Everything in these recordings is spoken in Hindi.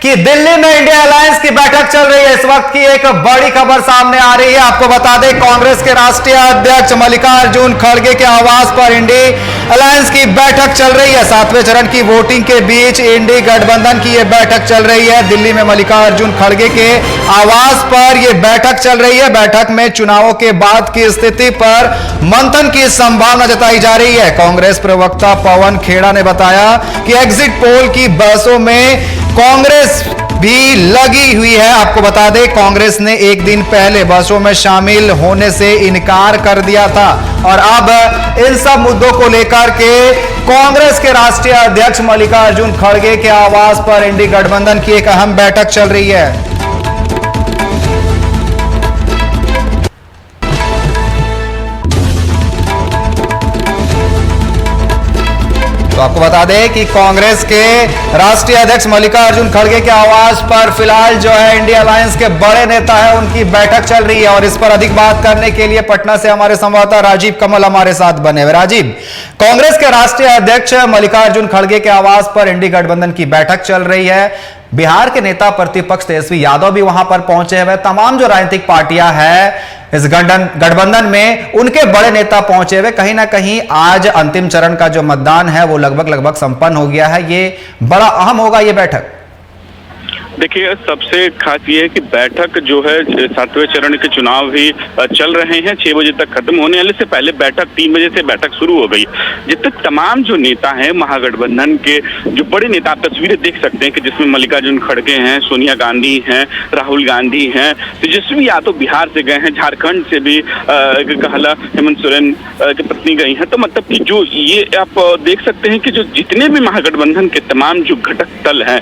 कि दिल्ली में इंडिया अलायंस की बैठक चल रही है। इस वक्त की एक बड़ी खबर सामने आ रही है। आपको बता दें, कांग्रेस के राष्ट्रीय अध्यक्ष मल्लिकार्जुन खड़गे के आवास पर इंडिया अलायंस की बैठक चल रही है। 7वें चरण की वोटिंग के बीच इंडी गठबंधन की यह बैठक चल रही है। दिल्ली में मल्लिकार्जुन खड़गे के आवास पर यह बैठक चल रही है। बैठक में चुनावों के बाद की स्थिति पर मंथन की संभावना जताई जा रही है। कांग्रेस प्रवक्ता पवन खेड़ा ने बताया कि एग्जिट पोल की बहसों में कांग्रेस भी लगी हुई है। आपको बता दें, कांग्रेस ने एक दिन पहले बहसों में शामिल होने से इनकार कर दिया था और अब इन सब मुद्दों को लेकर के कांग्रेस के राष्ट्रीय अध्यक्ष मल्लिकार्जुन खड़गे के आवास पर इंडी गठबंधन की एक अहम बैठक चल रही है। तो आपको बता दें कि कांग्रेस के राष्ट्रीय अध्यक्ष मल्लिकार्जुन खड़गे के आवास पर फिलहाल जो है इंडिया अलायंस के बड़े नेता है, उनकी बैठक चल रही है। और इस पर अधिक बात करने के लिए पटना से हमारे संवाददाता राजीव कमल हमारे साथ बने हुए। राजीव, कांग्रेस के राष्ट्रीय अध्यक्ष मल्लिकार्जुन खड़गे के आवास पर इंडी गठबंधन की बैठक चल रही है। बिहार के नेता प्रतिपक्ष तेजस्वी यादव भी वहां पर पहुंचे हुए। तमाम जो राजनीतिक पार्टियां हैं इस गठबंधन में, उनके बड़े नेता पहुंचे हुए। कहीं ना कहीं आज अंतिम चरण का जो मतदान है वो लगभग संपन्न हो गया है। ये बड़ा अहम होगा ये बैठक। देखिए, सबसे खास ये है कि बैठक जो है 7वें चरण के चुनाव भी चल रहे हैं। 6 बजे तक खत्म होने वाले से पहले बैठक 3 बजे से बैठक शुरू हो गई। जितने तमाम जो नेता हैं महागठबंधन के, जो बड़े नेता, आप तस्वीरें देख सकते हैं कि जिसमें मल्लिकार्जुन खड़गे हैं, सोनिया गांधी हैं, राहुल गांधी हैं, तेजस्वी यादव बिहार से गए हैं, झारखंड से भी कहला हेमंत सोरेन की पत्नी गई हैं। तो मतलब कि जो ये आप देख सकते हैं कि जो जितने भी महागठबंधन के तमाम जो घटक दल हैं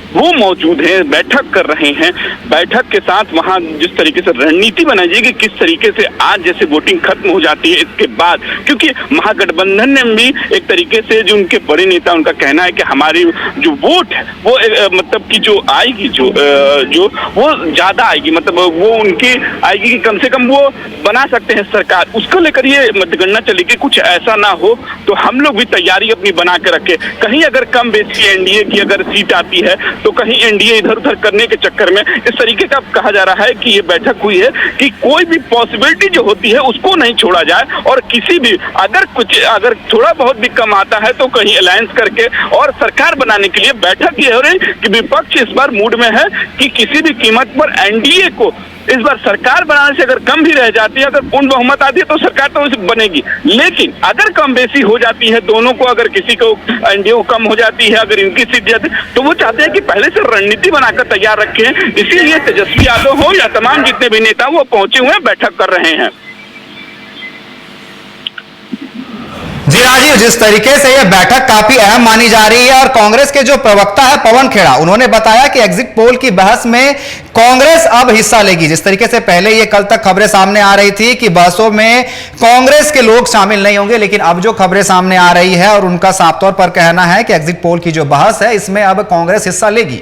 वो मौजूद हैं, बैठक कर रहे हैं। बैठक के साथ वहां जिस तरीके से रणनीति बनाई जाएगी, किस तरीके से आज जैसे वोटिंग खत्म हो जाती है इसके बाद, क्योंकि महागठबंधन ने भी एक तरीके से जो उनके बड़े नेता, उनका कहना है कि हमारी जो वोट है वो मतलब कि जो आएगी जो वो ज्यादा आएगी, मतलब वो उनकी आएगी कि कम से कम वो बना सकते हैं सरकार। उसको लेकर ये मतगणना चलेगी। कुछ ऐसा ना हो तो हम लोग भी तैयारी अपनी बना के रखे। कहीं अगर कम बेसी एनडीए की अगर सीट आती है तो कहीं एनडीए इधर उधर करने के चक्कर में इस तरीके का कहा जा रहा है कि ये बैठक हुई है कि कोई भी पॉसिबिलिटी जो होती है उसको नहीं छोड़ा जाए और किसी भी अगर थोड़ा बहुत भी कम आता है तो कहीं अलायंस करके और सरकार बनाने के लिए बैठक ये हो रही कि विपक्ष इस बार मूड में है कि किसी भी कीमत पर एनडीए को इस बार सरकार बनाने से अगर कम भी रह जाती है, अगर पूर्ण बहुमत आती है तो सरकार तो बनेगी, लेकिन अगर कम बेसी हो जाती है दोनों को, अगर किसी को एनडीए को कम हो जाती है, अगर इनकी सीट जाती है, तो वो चाहते हैं कि पहले से रणनीति बनाकर तैयार रखें। इसीलिए तेजस्वी यादव हो या तमाम जितने भी नेता वो पहुंचे हुए बैठक कर रहे हैं। जी राजीव, जिस तरीके से यह बैठक काफी अहम मानी जा रही है और कांग्रेस के जो प्रवक्ता है पवन खेड़ा, उन्होंने बताया कि एग्जिट पोल की बहस में कांग्रेस अब हिस्सा लेगी। जिस तरीके से पहले ये कल तक खबरें सामने आ रही थी कि बहसों में कांग्रेस के लोग शामिल नहीं होंगे, लेकिन अब जो खबरें सामने आ रही है और उनका साफ तौर पर कहना है कि एग्जिट पोल की जो बहस है इसमें अब कांग्रेस हिस्सा लेगी।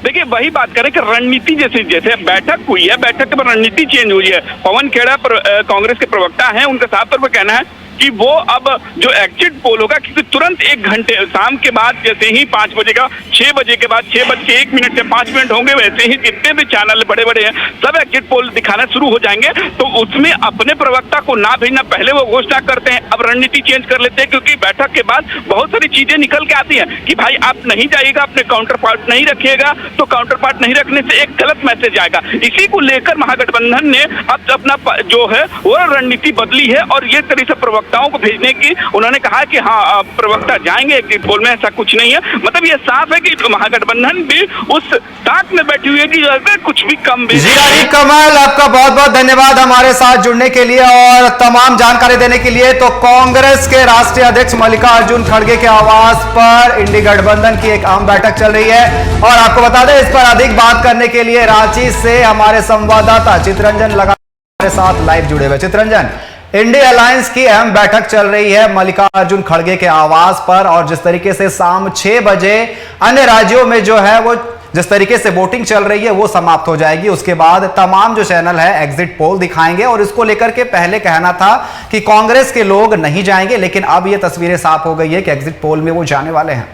देखिए, वही बात करें कि रणनीति जैसे बैठक हुई है, बैठक के बाद रणनीति चेंज हुई है। पवन खेड़ा कांग्रेस के प्रवक्ता हैं, उनका साफ तौर पर कहना है कि वो अब जो एग्जिट पोल होगा, क्योंकि तुरंत 1 घंटे शाम के बाद जैसे ही 5 बजे का 6 बजे के बाद 6:01 से 5 मिनट होंगे, वैसे ही जितने भी चैनल बड़े बड़े हैं सब एग्जिट पोल दिखाना शुरू हो जाएंगे। तो उसमें अपने प्रवक्ता को ना भेजना, पहले वो घोषणा करते हैं, अब रणनीति चेंज कर लेते हैं, क्योंकि बैठक के बाद बहुत सारी चीजें निकल के आती हैं कि भाई आप नहीं जाइएगा, अपने काउंटर पार्ट नहीं रखिएगा, तो काउंटर पार्ट नहीं रखने से एक गलत मैसेज आएगा। इसी को लेकर महागठबंधन ने अब अपना जो है वो रणनीति बदली है और ये तरीके से प्रवक्ताओं को भेजने की उन्होंने कहा कि हाँ प्रवक्ता जाएंगे एग्जिट पोल में, ऐसा कुछ नहीं है। मतलब ये साफ है कि महागठबंधन भी उस ताक में बैठी हुई है कि अगर कुछ भी कम भी। जी कमल, आपका बहुत बहुत धन्यवाद हमारे साथ जुड़ने के लिए और तमाम जानकारी देने के लिए। तो कांग्रेस के राष्ट्रीय अध्यक्ष मल्लिकार्जुन खड़गे के आवास पर इंडी गठबंधन की एक अहम बैठक चल रही है और आपको बता दें, इस पर अधिक बात करने के लिए रांची से हमारे संवाददाता चित्ररंजन लगातार हमारे साथ लाइव जुड़े हुए। चित्ररंजन, इंडिया अलायंस की अहम बैठक चल रही है मल्लिकार्जुन खड़गे के आवास पर और जिस तरीके से शाम 6 बजे अन्य राज्यों में जो है वो जिस तरीके से वोटिंग चल रही है वो समाप्त हो जाएगी। उसके बाद तमाम जो चैनल है एग्जिट पोल दिखाएंगे और इसको लेकर के पहले कहना था कि कांग्रेस के लोग नहीं जाएंगे, लेकिन अब ये तस्वीरें साफ हो गई है कि एग्जिट पोल में वो जाने वाले हैं।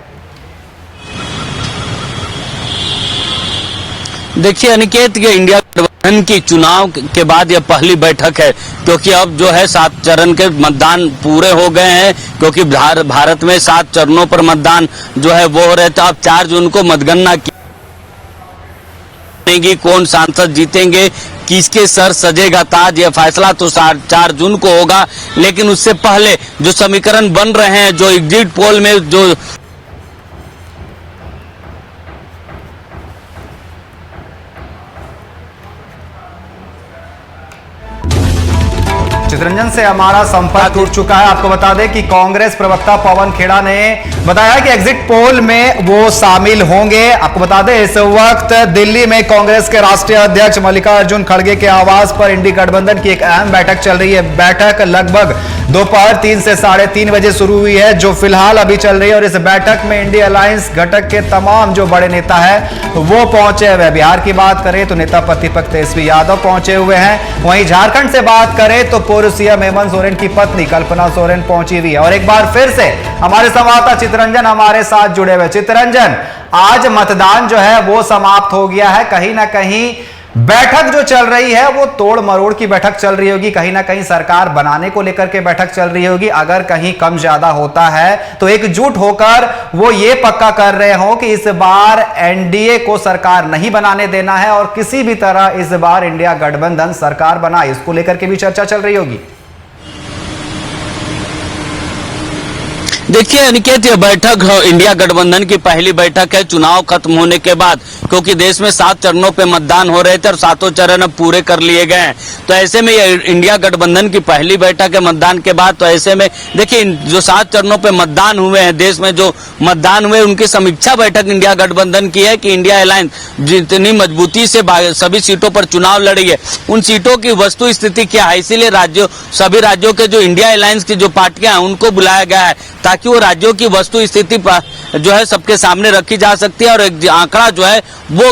देखिए अनिकेत, ये इंडिया गठबंधन की चुनाव के बाद यह पहली बैठक है, क्योंकि अब जो है 7 चरण के मतदान पूरे हो गए हैं, क्योंकि भारत में 7 चरणों पर मतदान जो है वो हो रहे थे। अब 4 जून को मतगणना की, कौन सांसद जीतेंगे, किसके सर सजेगा ताज, यह फैसला तो 4 जून को होगा। लेकिन उससे पहले जो समीकरण बन रहे हैं, जो एग्जिट पोल में जो चितरंजन से हमारा संपर्क टूट चुका है। आपको बता दें कि कांग्रेस प्रवक्ता पवन खेड़ा ने बताया कि एग्जिट पोल में वो शामिल होंगे। आपको बता दें इस वक्त दिल्ली में कांग्रेस के राष्ट्रीय अध्यक्ष मल्लिकार्जुन खड़गे के आवास पर इंडी गठबंधन की एक अहम बैठक चल रही है। बैठक लगभग दोपहर 3 से 3:30 बजे शुरू हुई है, जो फिलहाल अभी चल रही है। और इस बैठक में इंडी अलायंस घटक के तमाम जो बड़े नेता है वो पहुंचे हुए। बिहार की बात करें तो नेता प्रतिपक्ष तेजस्वी यादव पहुंचे हुए हैं। वहीं झारखंड से बात करें तो पूर्व सीएम हेमंत सोरेन की पत्नी कल्पना सोरेन पहुंची हुई है। और एक बार फिर से हमारे संवाददाता चितरंजन हमारे साथ जुड़े हुए। चितरंजन, आज मतदान जो है वो समाप्त हो गया है। कहीं ना कहीं बैठक जो चल रही है वो तोड़ मरोड़ की बैठक चल रही होगी, कहीं ना कहीं सरकार बनाने को लेकर के बैठक चल रही होगी। अगर कहीं कम ज्यादा होता है तो एकजुट होकर वो ये पक्का कर रहे हो कि इस बार एनडीए को सरकार नहीं बनाने देना है और किसी भी तरह इस बार इंडिया गठबंधन सरकार बनाए, इसको लेकर के भी चर्चा चल रही होगी। देखिए अनिकेत, ये बैठक इंडिया गठबंधन की पहली बैठक है चुनाव खत्म होने के बाद, क्योंकि देश में 7 चरणों पे मतदान हो रहे थे और 7 चरण अब पूरे कर लिए गए हैं। तो ऐसे में ये इंडिया गठबंधन की पहली बैठक है मतदान के बाद। तो ऐसे में देखिए जो 7 चरणों पे मतदान हुए हैं, देश में जो मतदान हुए उनकी समीक्षा बैठक इंडिया गठबंधन की है कि इंडिया अलायंस जितनी मजबूती से सभी सीटों पर चुनाव लड़ी है, उन सीटों की वस्तु स्थिति क्या है। इसीलिए सभी राज्यों के जो इंडिया अलायंस की जो पार्टियां हैं उनको बुलाया गया है, ताकि वो राज्यों की वस्तु स्थिति जो है सबके सामने रखी जा सकती है और एक आंकड़ा जो है वो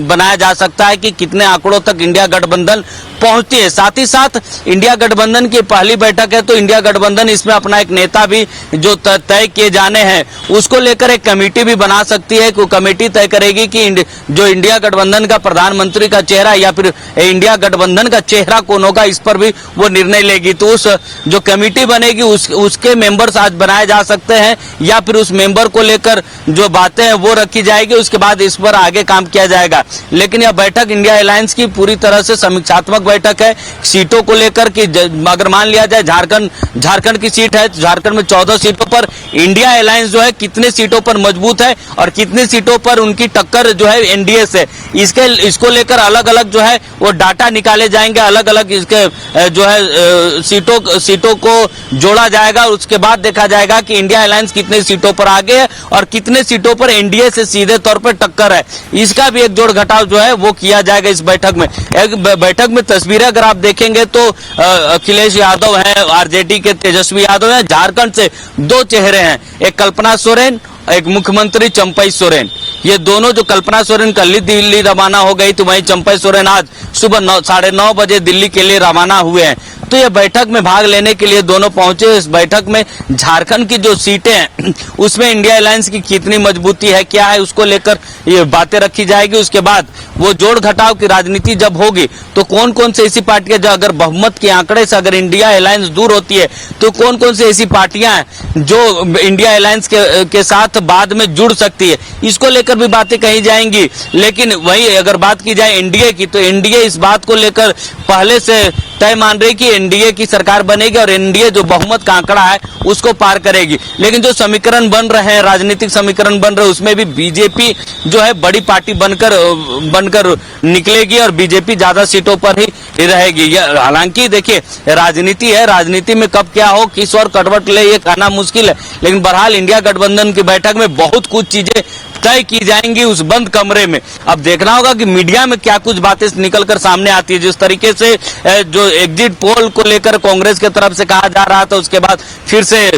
बनाया जा सकता है कि कितने आंकड़ों तक इंडिया गठबंधन पहुंचती है। साथ ही साथ इंडिया गठबंधन की पहली बैठक है तो इंडिया गठबंधन इसमें अपना एक नेता भी जो तय किए जाने हैं उसको लेकर एक कमेटी भी बना सकती है। वो कमेटी तय करेगी कि जो इंडिया गठबंधन का प्रधानमंत्री का चेहरा या फिर इंडिया गठबंधन का चेहरा कौन होगा, इस पर भी वो निर्णय लेगी। तो उस जो कमेटी बनेगी उसके मेंबर्स आज बनाए जा सकते हैं या फिर उस मेंबर को लेकर जो बातें हैं वो रखी जाएगी, उसके बाद इस पर आगे काम किया जाएगा। लेकिन यह बैठक इंडिया अलायंस की पूरी तरह से समीक्षात्मक बैठक है सीटों को लेकर कि अगर मान लिया जाए झारखंड की सीट है, झारखंड में 14 सीटों पर इंडिया अलायंस जो है कितने सीटों पर मजबूत है और कितने सीटों पर उनकी टक्कर जो है एनडीए से, इसको लेकर अलग अलग जो है वो डाटा निकाले जाएंगे, अलग अलग इसके जो है सीटों को जोड़ा जाएगा। उसके बाद देखा जाएगा कि इंडिया अलायंस कितने सीटों पर आगे है और कितने सीटों पर एनडीए से सीधे तौर पर टक्कर है। इसका भी एक जोड़ घटाव जो है वो किया जाएगा इस बैठक में। एक बैठक में तस्वीरें अगर आप देखेंगे तो अखिलेश यादव है, आरजेडी के तेजस्वी यादव है, झारखंड से 2 चेहरे हैं, एक कल्पना सोरेन, एक मुख्यमंत्री चंपई सोरेन। ये दोनों जो कल्पना सोरेन कल दिल्ली रवाना हो गई तो वहीं चंपई सोरेन आज सुबह 9:30 बजे दिल्ली के लिए रवाना हुए हैं। तो ये बैठक में भाग लेने के लिए दोनों पहुंचे। इस बैठक में झारखंड की जो सीटें हैं उसमें इंडिया अलायंस की कितनी मजबूती है, क्या है, उसको लेकर ये बातें रखी जाएगी। उसके बाद वो जोड़ घटाव की राजनीति जब होगी तो कौन कौन से ऐसी पार्टियां जो अगर बहुमत के आंकड़े से अगर इंडिया अलायंस दूर होती है तो कौन कौन से ऐसी पार्टियां हैं जो इंडिया अलायंस के साथ बाद में जुड़ सकती है, इसको लेकर भी बातें कही जाएंगी। लेकिन वही अगर बात की जाए एनडीए की तो एनडीए इस बात को लेकर पहले से तय मान रही कि एनडीए की सरकार बनेगी और एनडीए जो बहुमत का आंकड़ा है उसको पार करेगी। लेकिन जो समीकरण बन रहे हैं, राजनीतिक समीकरण बन रहे हैं, उसमें भी बीजेपी जो है बड़ी पार्टी बनकर निकलेगी और बीजेपी ज्यादा सीटों पर ही रहेगी। हालांकि देखिए राजनीति है, राजनीति में कब क्या हो, किस और करवट ले, ये कहना मुश्किल है। लेकिन बहरहाल इंडिया गठबंधन की बैठक में बहुत कुछ चीजें तय की जाएंगी उस बंद कमरे में। अब देखना होगा कि मीडिया में क्या कुछ बातें निकलकर सामने आती है। जिस तरीके से जो एग्जिट पोल को लेकर कांग्रेस की तरफ से कहा जा रहा था, उसके बाद फिर से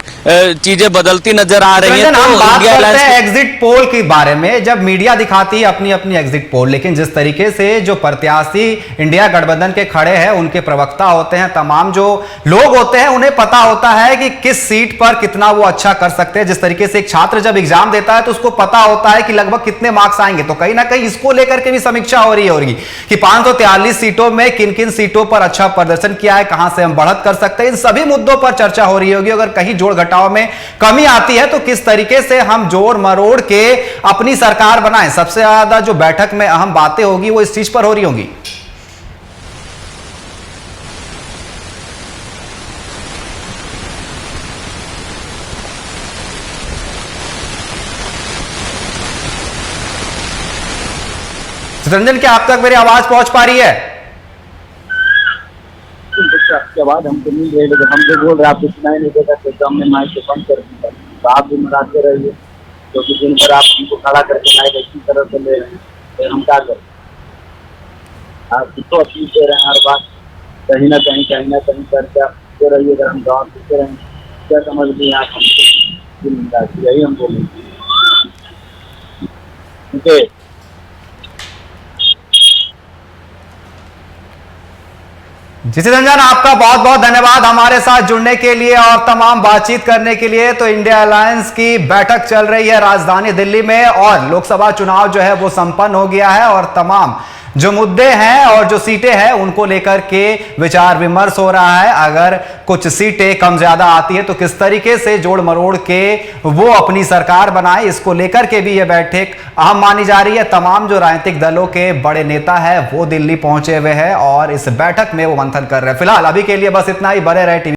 चीजें बदलती नजर आ रही हैं। हम बात करते हैं एग्जिट पोल के बारे में। जब मीडिया दिखाती है अपनी अपनी एग्जिट पोल, लेकिन जिस तरीके से जो प्रत्याशी इंडिया गठबंधन के खड़े हैं, उनके प्रवक्ता होते हैं, तमाम जो लोग होते हैं, उन्हें पता होता है कि किस सीट पर कितना वो अच्छा कर सकते हैं। जिस तरीके से एक छात्र जब एग्जाम देता है तो उसको पता होता है कि लगभग कितने मार्क्स आएंगे, तो कहीं ना कहीं इसको लेकर के भी समीक्षा हो रही होगी कि 543 सीटों में किन किन सीटों पर अच्छा प्रदर्शन किया है, कहां से हम बढ़त कर सकते हैं, इन सभी मुद्दों पर चर्चा हो रही होगी। अगर कहीं जोड़ घटाव में कमी आती है तो किस तरीके से हम जोड़ मरोड़ के अपनी सरकार बनाएं, सबसे ज्यादा जो बैठक में अहम बातें होगी वो इस चीज पर हो रही होंगी। रंजन, क्या आप तक मेरी आवाज पहुंच पा रही है? आपकी आवाज हमको मिल रही है, लेकिन हम जो बोल रहे हैं आपको सुनाई नहीं देता, तो हमने माइक को बंद कर दिया। तो आप भी मनाते रहिए, क्योंकि दिन भर आप हमको खड़ा करके माइक इसी तरह से ले रहे हैं, तो हम क्या करें? आप कितो अपील दे रहे हैं हर बात, कहीं ना कहीं करके आप दे रहिए। अगर हम जवाब देते रहें क्या समझ ली आप हमको, यही हम बोलेंगे। ठीक है, जिसे रंजन, आपका बहुत बहुत धन्यवाद हमारे साथ जुड़ने के लिए और तमाम बातचीत करने के लिए। तो इंडिया अलायंस की बैठक चल रही है राजधानी दिल्ली में और लोकसभा चुनाव जो है वो संपन्न हो गया है और तमाम जो मुद्दे हैं और जो सीटें हैं उनको लेकर के विचार विमर्श हो रहा है। अगर कुछ सीटें कम ज्यादा आती है तो किस तरीके से जोड़ मरोड़ के वो अपनी सरकार बनाए, इसको लेकर के भी ये बैठक अहम मानी जा रही है। तमाम जो राजनीतिक दलों के बड़े नेता है वो दिल्ली पहुंचे हुए हैं और इस बैठक में वो मंथन कर रहे हैं। फिलहाल अभी के लिए बस इतना ही। बने रहे टीवी।